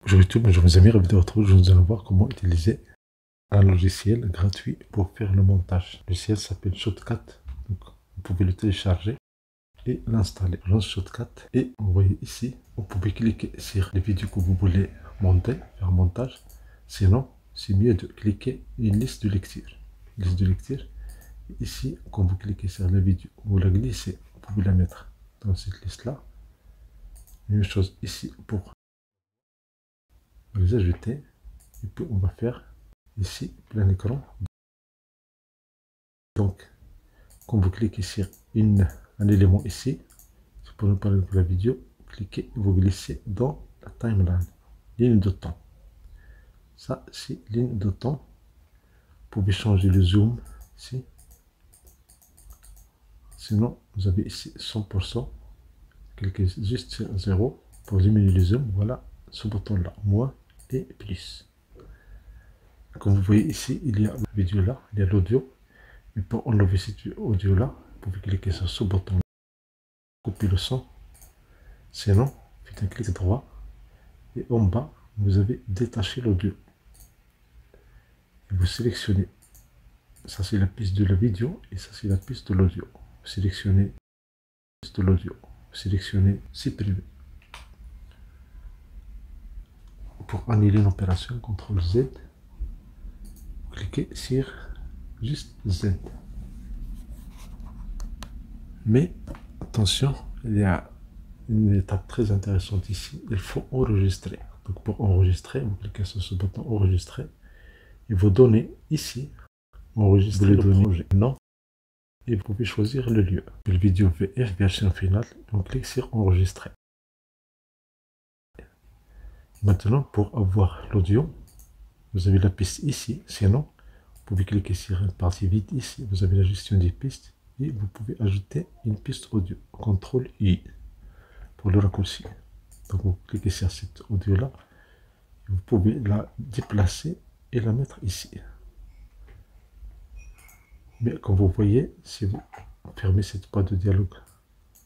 Bonjour YouTube, bonjour mes amis, ravi de vous retrouver. Nous allons voir comment utiliser un logiciel gratuit pour faire le montage. Le logiciel s'appelle Shotcut. Donc, vous pouvez le télécharger et l'installer. Lance Shotcut et vous voyez ici, vous pouvez cliquer sur les vidéos que vous voulez monter, faire un montage. Sinon, c'est mieux de cliquer une liste de lecture. Liste de lecture. Ici, quand vous cliquez sur la vidéo, vous la glissez, vous pouvez la mettre dans cette liste-là. Même chose ici pour les ajouter. Et puis on va faire ici plein écran. Donc quand vous cliquez sur un élément ici, c'est pour ne pas de la vidéo, cliquez, vous glissez dans la timeline, ligne de temps. Ça c'est ligne de temps. Vous pouvez changer le zoom ici. Sinon vous avez ici 100%. Cliquez juste sur 0 pour diminuer le zoom. Voilà ce bouton là, moins et plus. Comme vous voyez ici, il y a la vidéo là, il y a l'audio. Et pour enlever cet audio là, vous pouvez cliquer sur ce bouton là, copier le son. Sinon, faites un clic droit et en bas, vous avez détaché l'audio. Vous sélectionnez, ça c'est la piste de la vidéo et ça c'est la piste de l'audio. Vous sélectionnez la piste de l'audio, vous sélectionnez supprimer. Pour annuler l'opération, CTRL Z, vous cliquez sur juste Z. Mais attention, il y a une étape très intéressante ici, il faut enregistrer. Donc pour enregistrer, vous cliquez sur ce bouton enregistrer et vous donnez ici, enregistrer le projet, non, et vous pouvez choisir le lieu. La vidéo VF version finale, on clique sur enregistrer. Maintenant pour avoir l'audio, vous avez la piste ici, sinon vous pouvez cliquer sur une partie vide ici, vous avez la gestion des pistes et vous pouvez ajouter une piste audio, CTRL I pour le raccourci. Donc vous cliquez sur cette audio là, vous pouvez la déplacer et la mettre ici. Mais comme vous voyez, si vous fermez cette boîte de dialogue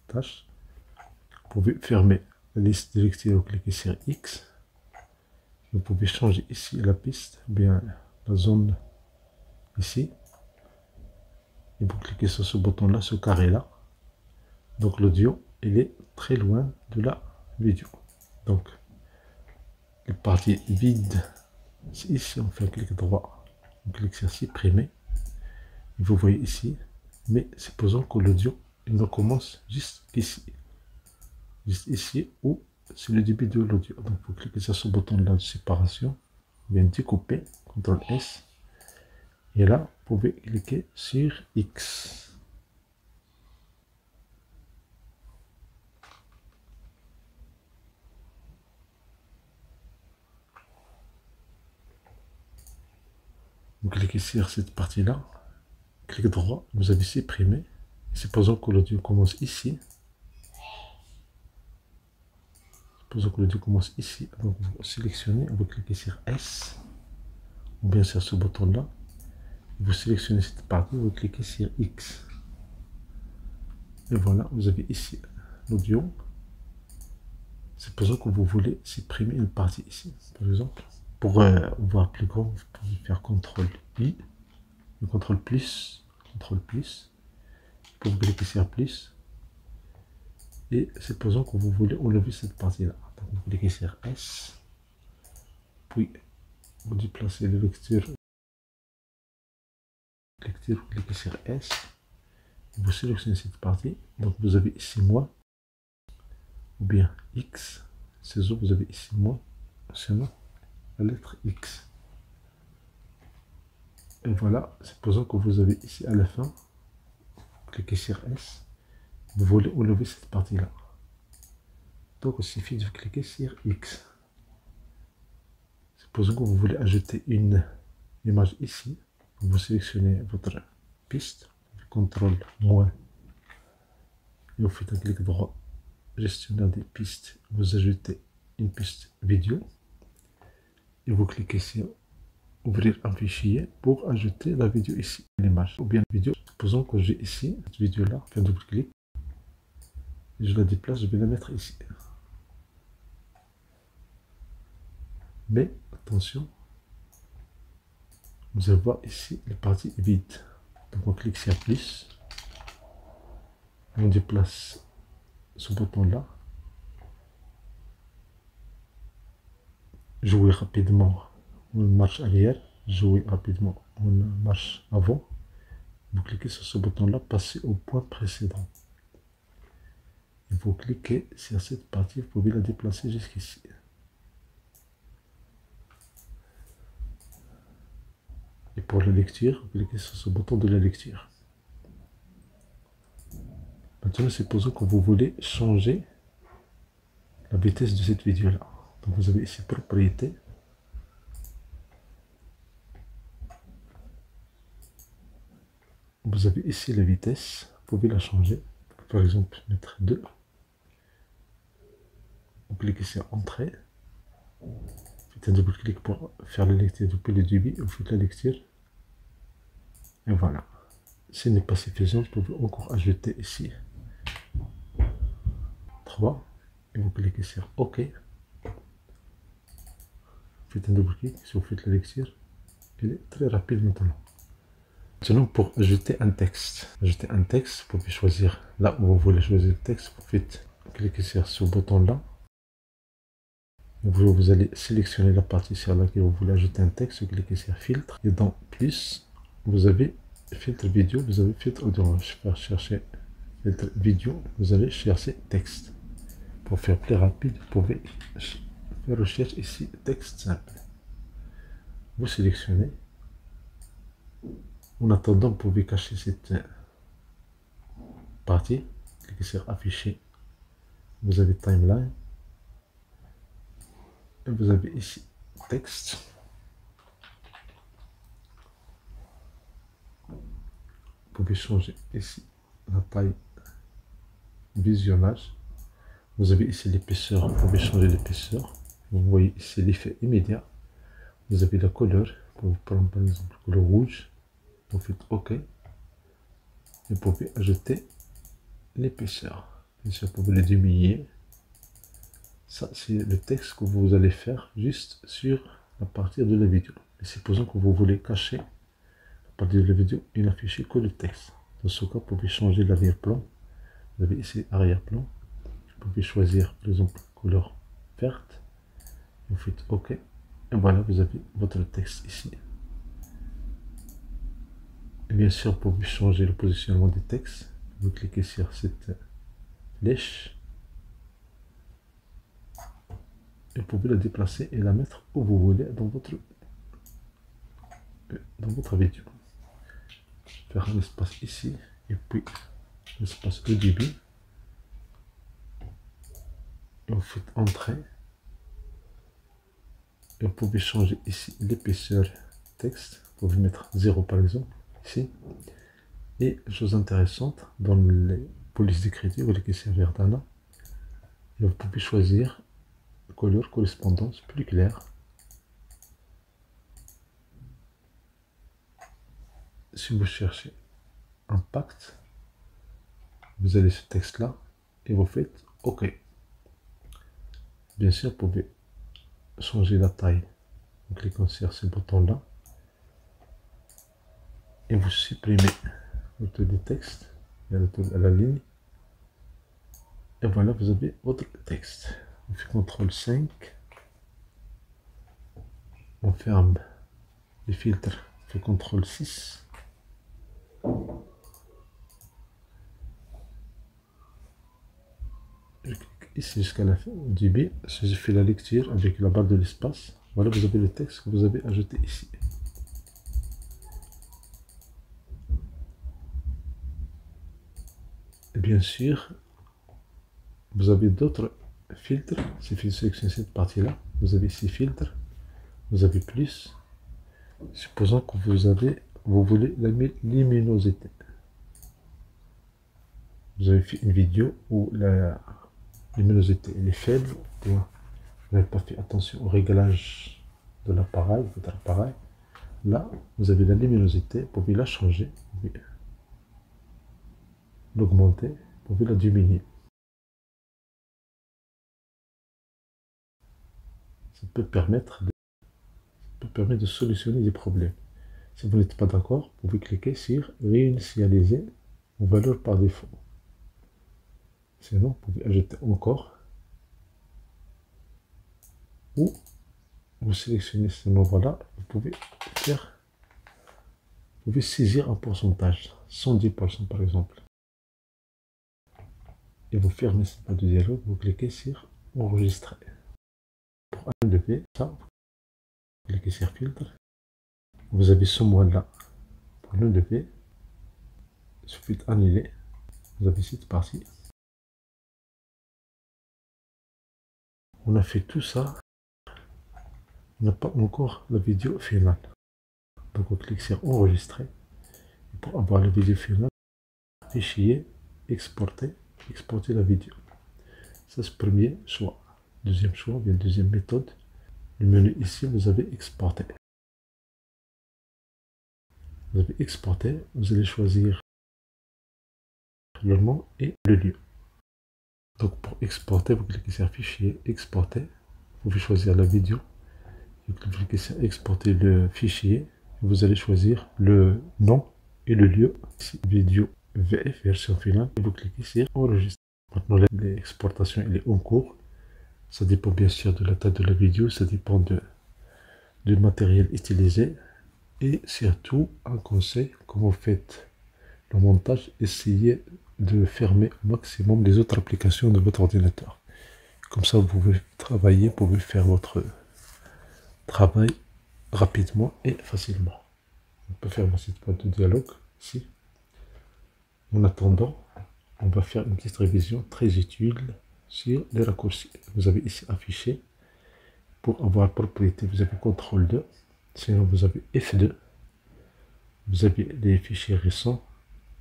tâche, vous pouvez fermer la liste de lecture, vous cliquez sur X. Vous pouvez changer ici la piste, bien la zone ici. Et vous cliquez sur ce bouton là, ce carré là. Donc l'audio, il est très loin de la vidéo. Donc les parties vides, ici on fait un clic droit, on clique sur supprimer. Et vous voyez ici, mais supposons que l'audio il ne commence juste ici où c'est le début de l'audio. Donc vous cliquez sur ce bouton là de séparation, bien découper, CTRL S, et là vous pouvez cliquer sur X. Vous cliquez sur cette partie là, clic droit, vous avez supprimé. Supposons que l'audio commence ici. Supposons que l'audio commence ici. Donc vous sélectionnez, vous cliquez sur S, ou bien sur ce bouton là. Vous sélectionnez cette partie, vous cliquez sur X. Et voilà, vous avez ici l'audio. Supposons que vous voulez supprimer une partie ici, par exemple. Pour voir plus grand, vous pouvez faire CTRL I, CTRL plus, CTRL plus. Pour cliquer sur plus. Et supposons que vous voulez enlever cette partie-là. Donc vous cliquez sur S. Puis vous déplacez la lecture. Vous cliquez sur S. Vous sélectionnez cette partie. Donc vous avez ici moins. Ou bien X. Ces autres, vous avez ici moins. Sinon, la lettre X. Et voilà, supposons que vous avez ici à la fin, cliquez sur S, vous voulez enlever cette partie-là. Donc il suffit de cliquer sur X. Supposons que vous voulez ajouter une image ici, vous sélectionnez votre piste, CTRL moins, et vous faites un clic droit, gestionnaire des pistes, vous ajoutez une piste vidéo, et vous cliquez sur ouvrir un fichier pour ajouter la vidéo ici, l'image, ou bien la vidéo. Supposons que j'ai ici, cette vidéo là, un double clic, je la déplace, je vais la mettre ici. Mais attention, vous allez voir ici les parties vides. Donc on clique sur plus, on déplace ce bouton là, jouer rapidement, on marche arrière, jouer rapidement, on marche avant. Vous cliquez sur ce bouton là, passez au point précédent. Et vous cliquez sur cette partie, vous pouvez la déplacer jusqu'ici. Et pour la lecture, vous cliquez sur ce bouton de la lecture. Maintenant, supposons que vous voulez changer la vitesse de cette vidéo-là. Donc vous avez ici propriété. Vous avez ici la vitesse, vous pouvez la changer. Par exemple, mettre 2. Vous cliquez sur Entrée. Faites un double clic pour faire la lecture depuis le début. Vous faites la lecture. Et voilà. Ce n'est pas suffisant, vous pouvez encore ajouter ici 3. Et vous cliquez sur OK. Faites un double clic si vous faites la lecture. Il est très rapide maintenant. Maintenant, pour ajouter un texte, vous pouvez choisir là où vous voulez choisir le texte. Vous faites cliquer sur ce bouton-là. Vous allez sélectionner la partie sur laquelle vous voulez ajouter un texte. Vous cliquez sur filtre. Et dans plus, vous avez filtre vidéo, vous avez filtre audio. Je vais chercher filtre vidéo, vous allez chercher texte. Pour faire plus rapide, vous pouvez faire recherche ici, texte simple. Vous sélectionnez. En attendant, vous pouvez cacher cette partie. Cliquez sur afficher. Vous avez timeline. Et vous avez ici texte. Vous pouvez changer ici la taille visionnage. Vous avez ici l'épaisseur. Vous pouvez changer l'épaisseur. Vous voyez ici l'effet immédiat. Vous avez la couleur. Vous pouvez prendre par exemple la couleur rouge. Vous faites OK. Et vous pouvez ajouter l'épaisseur. Bien sûr, vous pouvez le diminuer. Ça, c'est le texte que vous allez faire juste sur la partie de la vidéo. Et supposons que vous voulez cacher à partir de la vidéo et n'afficher que le texte. Dans ce cas, vous pouvez changer l'arrière-plan. Vous avez ici arrière-plan. Vous pouvez choisir par exemple couleur verte. Vous faites OK. Et voilà, vous avez votre texte ici. Et bien sûr, vous pouvez changer le positionnement du texte. Vous cliquez sur cette flèche. Et vous pouvez la déplacer et la mettre où vous voulez dans votre vidéo. Faire un espace ici et puis l'espace au début. Et vous faites Entrée. Et vous pouvez changer ici l'épaisseur texte. Vous pouvez mettre 0 par exemple ici. Et chose intéressante, dans les polices d'écriture, vous cliquez sur Verdana. Et vous pouvez choisir couleur correspondance plus claire. Si vous cherchez impact, vous allez ce texte là et vous faites OK. Bien sûr, vous pouvez changer la taille en cliquant sur ce bouton là et vous supprimez le tour du texte et le tour à la ligne. Et voilà, vous avez votre texte. On fait CTRL 5. On ferme les filtres. On fait CTRL 6. Je clique ici jusqu'à la fin, au début. Si je fais la lecture avec la barre de l'espace, voilà, vous avez le texte que vous avez ajouté ici. Et bien sûr, vous avez d'autres filtres. Si vous sélectionnez cette partie-là, vous avez ici filtres. Vous avez plus. Supposons que vous voulez la luminosité. Vous avez fait une vidéo où la luminosité est faible. Vous n'avez pas fait attention au réglage de l'appareil, votre appareil. Là, vous avez la luminosité. Vous pouvez la changer. Vous pouvez l'augmenter. Vous pouvez la diminuer. Ça peut permettre permet de solutionner des problèmes. Si vous n'êtes pas d'accord, vous pouvez cliquer sur réinitialiser vos valeurs par défaut. Sinon, vous pouvez ajouter encore ou vous sélectionnez ce nombre-là, vous pouvez saisir un pourcentage, 110% par exemple. Et vous fermez ce pas de dialogue, vous cliquez sur enregistrer. Pour enlever ça, vous cliquez sur filtre. Vous avez ce mois-là. Pour l'enlever, il suffit d'annuler. Vous avez cette partie. On a fait tout ça. On n'a pas encore la vidéo finale. Donc on clique sur enregistrer. Et pour avoir la vidéo finale, fichier, exporter la vidéo. Ça c'est le premier choix. Deuxième choix, bien deuxième méthode. Le menu ici, vous avez exporter. Vous avez exporté, vous allez choisir le nom et le lieu. Donc pour exporter, vous cliquez sur fichier, exporter. Vous pouvez choisir la vidéo. Vous cliquez sur exporter le fichier. Vous allez choisir le nom et le lieu. Ici, vidéo VF, version finale. Et vous cliquez sur enregistrer. Maintenant, l'exportation est en cours. Ça dépend bien sûr de la taille de la vidéo. Ça dépend du matériel utilisé. Et surtout, un conseil, quand vous faites le montage, essayez de fermer au maximum les autres applications de votre ordinateur. Comme ça, vous pouvez travailler, vous pouvez faire votre travail rapidement et facilement. On peut fermer cette boîte de dialogue ici. En attendant, on va faire une petite révision très utile sur les raccourcis. Vous avez ici affiché. Pour avoir propriété, vous avez CTRL 2. Sinon, vous avez F2. Vous avez les fichiers récents.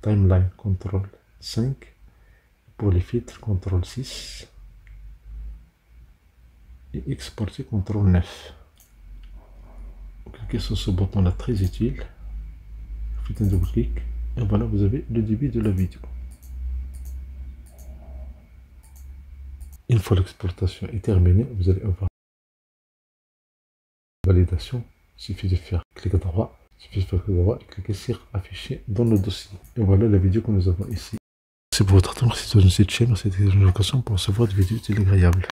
Timeline, CTRL 5. Pour les filtres, CTRL 6. Et exporter, CTRL 9. Vous cliquez sur ce bouton-là très utile. Vous faites un double-clic. Et voilà, vous avez le début de la vidéo. Une fois l'exportation est terminée, vous allez avoir validation. Il suffit de faire clic droit. Il suffit de faire clic droit et cliquer sur afficher dans le dossier. Et voilà la vidéo que nous avons ici. C'est pour votre attention, c'est une chaîne, c'est une occasion pour recevoir des vidéos utiles et agréables.